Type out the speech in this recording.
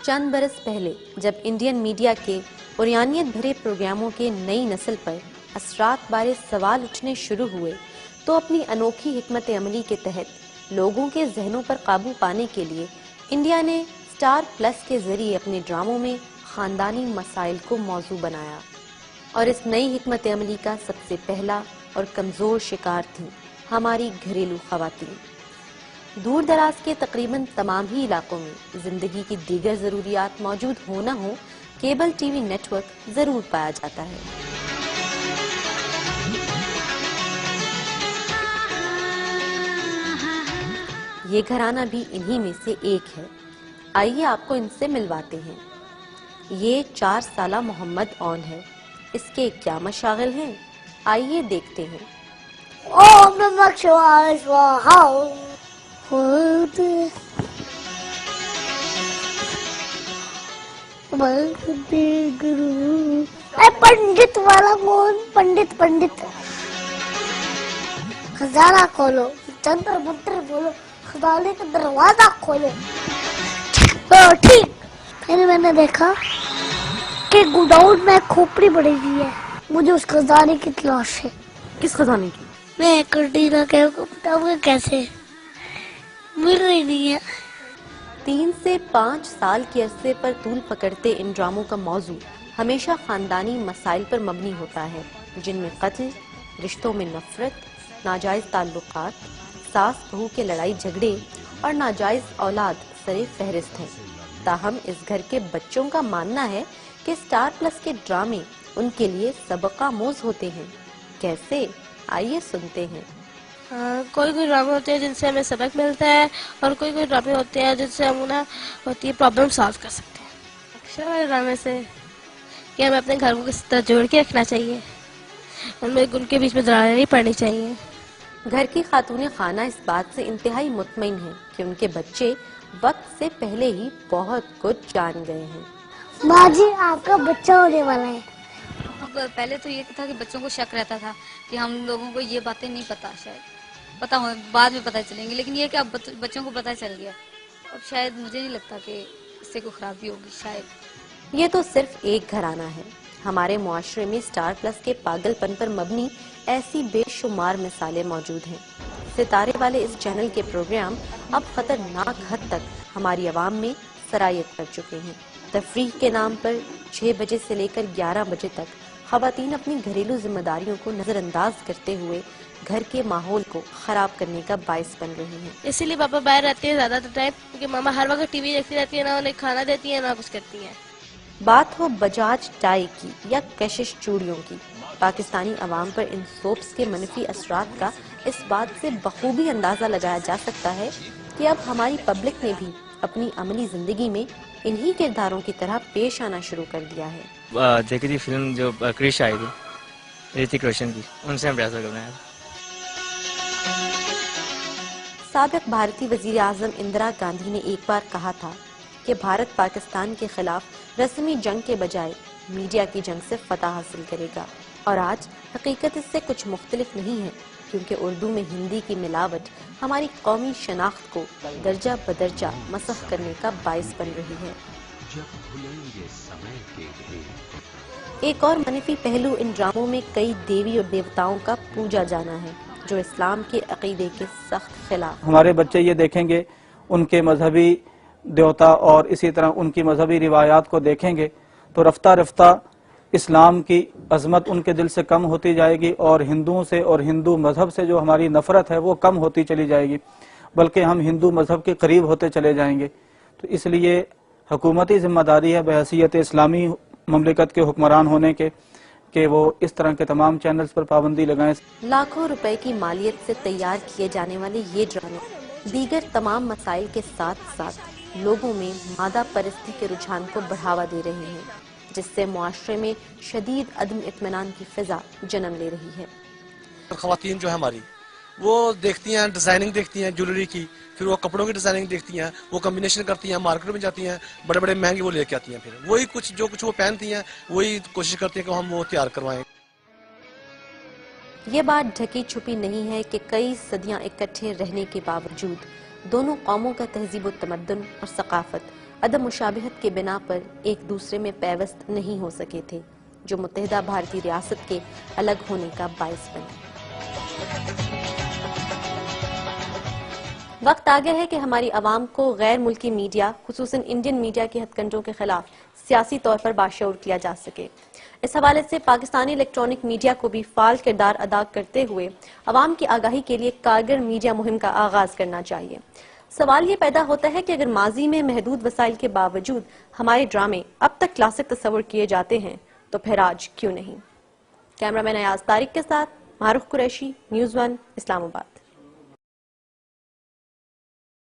चंद बरस पहले जब इंडियन मीडिया के उरियानियत भरे प्रोग्रामों के नई नस्ल पर असरात बारे सवाल उठने शुरू हुए, तो अपनी अनोखी हिकमत अमली के तहत लोगों के जहनों पर काबू पाने के लिए इंडिया ने स्टार प्लस के जरिए अपने ड्रामों में खानदानी मसाइल को मौजू बनाया। और इस नई हिकमत अमली का सबसे पहला और कमज़ोर शिकार थी हमारी घरेलू ख़वातीन। दूर दराज के तकरीबन तमाम ही इलाकों में जिंदगी की दीगर ज़रूरियात मौजूद हो न हो, केबल टीवी नेटवर्क ज़रूर पाया जाता है। ये घराना भी इन्हीं में से एक है। आइए आपको इनसे मिलवाते हैं। ये 4 साला मोहम्मद ऑन है। इसके क्या मशागिल हैं, आइए देखते हैं। पंडित वाला कौन? पंडित खजाना खोलो, चंद्र मंत्र बोलो, खजाने का दरवाजा खोलो। तो ठीक। फिर मैंने देखा कि गोडाउन में खोपड़ी पड़ी हुई है। मुझे उस खजाने की तलाश है। किस खजाने की? मैं कंटीना के कैसे मिल रही नहीं है। 3 से 5 साल के अरसे पर तूल पकड़ते इन ड्रामों का मौजू हमेशा खानदानी मसाइल पर मबनी होता है, जिनमें कत्ल, रिश्तों में नफरत, नाजायज ताल्लुकात, सास बहू के लड़ाई झगड़े और नाजायज औलाद सरे फहरिस्त हैं। ताहम इस घर के बच्चों का मानना है कि स्टार प्लस के ड्रामे उनके लिए सबक-आमूज़ होते हैं। कैसे? आइए सुनते हैं। कोई ड्रामे होते हैं जिनसे हमें सबक मिलता है, और कोई ड्रामे होते हैं जिनसे हम ना होती है प्रॉब्लम सॉल्व कर सकते हैं। अक्सर वाले ड्रामे से कि हमें अपने घर को किस तरह जोड़ के रखना चाहिए, उनके बीच में दरारें नहीं पड़नी चाहिए। घर की खातून खाना इस बात से इंतहाई मुतमईन है कि उनके बच्चे वक्त से पहले ही बहुत कुछ जान गए हैं। माँ जी, आपका बच्चा होने वाला है। पहले तो ये था कि बच्चों को शक रहता था कि हम लोगों को ये बातें नहीं पता, शायद पता हो बाद में पता चलेंगी, लेकिन ये कि अब बच्चों को पता चल गया। अब शायद मुझे नहीं लगता कि इससे कोई खराबी होगी। शायद ये तो सिर्फ एक घराना है। हमारे मुआशरे में स्टार प्लस के पागलपन पर मबनी ऐसी बेशुमार मिसालें मौजूद हैं। सितारे वाले इस चैनल के प्रोग्राम अब खतरनाक हद तक हमारी आवाम में सरायत कर चुके हैं। तफरीह के नाम पर 6 बजे से लेकर 11 बजे तक खवातीन अपनी घरेलू जिम्मेदारियों को नजरअंदाज करते हुए घर के माहौल को खराब करने का बायस बन रही हैं। इसीलिए पापा बाहर रहते हैं ज्यादा टाइम, क्योंकि मामा हर वक्त टीवी देखती रहती है, ना उन्हें खाना देती है ना कुछ करती है। बात हो बजाज टाई की या कशिश चूड़ियों की, पाकिस्तानी अवाम पर इन सोप्स के मनफी असरात का इस बात से बखूबी अंदाजा लगाया जा सकता है कि अब हमारी पब्लिक ने भी अपनी अमली जिंदगी में इन्हीं किरदारों की तरह पेश आना शुरू कर दिया है। देखी थी फिल्म जो क्रिश आई थी ऋतिक रोशन की, उनसे हम प्रयास कर रहे हैं। साबिक भारतीय वजीर आजम इंदिरा गांधी ने एक बार कहा था कि भारत पाकिस्तान के खिलाफ रस्मी जंग के बजाय मीडिया की जंग से फतह हासिल करेगा। और आज हकीकत इससे कुछ मुख्तलिफ नहीं है, क्योंकि उर्दू में हिंदी की मिलावट हमारी कौमी शनाख्त को दर्जा बदर्जा मसख करने का बायस बन रही है। एक और मनफी पहलू इन ड्रामों में कई देवी और देवताओं का पूजा जाना है, जो इस्लाम के अकीदे के सख्त खिलाफ। हमारे बच्चे ये देखेंगे, उनके मजहबी देवता और इसी तरह उनकी मजहबी रिवायात को देखेंगे, तो रफ्ता रफ्ता इस्लाम की अजमत उनके दिल से कम होती जाएगी, और हिंदुओं से और हिंदू मजहब से जो हमारी नफरत है वो कम होती चली जाएगी, बल्कि हम हिंदू मजहब के करीब होते चले जाएंगे। तो इसलिए हुकूमती जिम्मेदारी है बहैसियत इस्लामी ममलिकत के हुक्मरान होने के कि वो इस तरह के तमाम चैनल्स पर पाबंदी लगाएं। लाखों रुपए की मालियत से तैयार किए जाने वाले ये ड्रामे दीगर तमाम मसाइल के साथ साथ लोगों में मादा परस्ती के रुझान को बढ़ावा दे रहे हैं, जिससे मुआशरे में शदीद अदम इत्मीनान की फिजा जन्म ले रही है। खवातीन जो है हमारी, वो देखती हैं, डिजाइनिंग देखती हैं ज्वेलरी की, फिर वो कपड़ों की डिजाइनिंग देखती हैं, वो कॉम्बिनेशन करती हैं, मार्केट में जाती हैं, बड़े बड़े महंगे वो लेके आती हैं, फिर वही जो कुछ वो पहनती हैं वही कोशिश करती हैं कि हम वो तैयार करवाएं। ये बात ढकी छुपी नहीं है कि कई सदियां इकट्ठे रहने के बावजूद دونوں قوموں کا تہذیب و تمدن اور ثقافت عدم مشابہت کے بنا پر ایک دوسرے میں پیوست نہیں ہو سکے تھے، جو متحدہ بھارتی ریاست کے الگ ہونے کا باعث بنے۔ وقت آ گیا ہے کہ ہماری عوام کو غیر ملکی میڈیا، خصوصاً انڈین میڈیا کے ہتھ کنڈوں کے خلاف سیاسی طور پر باشعور کیا جا سکے۔ اس حوالے سے پاکستانی الیکٹرانک میڈیا کو بھی فعال کردار ادا کرتے ہوئے عوام کی آگاہی کے لیے کارگر میڈیا مہم کا آغاز کرنا چاہیے۔ سوال یہ پیدا ہوتا ہے کہ اگر ماضی میں محدود وسائل کے باوجود ہمارے ڈرامے اب تک کلاسک تصور کیے جاتے ہیں تو پھر آج کیوں نہیں؟ کیمرہ مین ایاز طارق کے ساتھ معروف قریشی، نیوز 1، اسلام آباد۔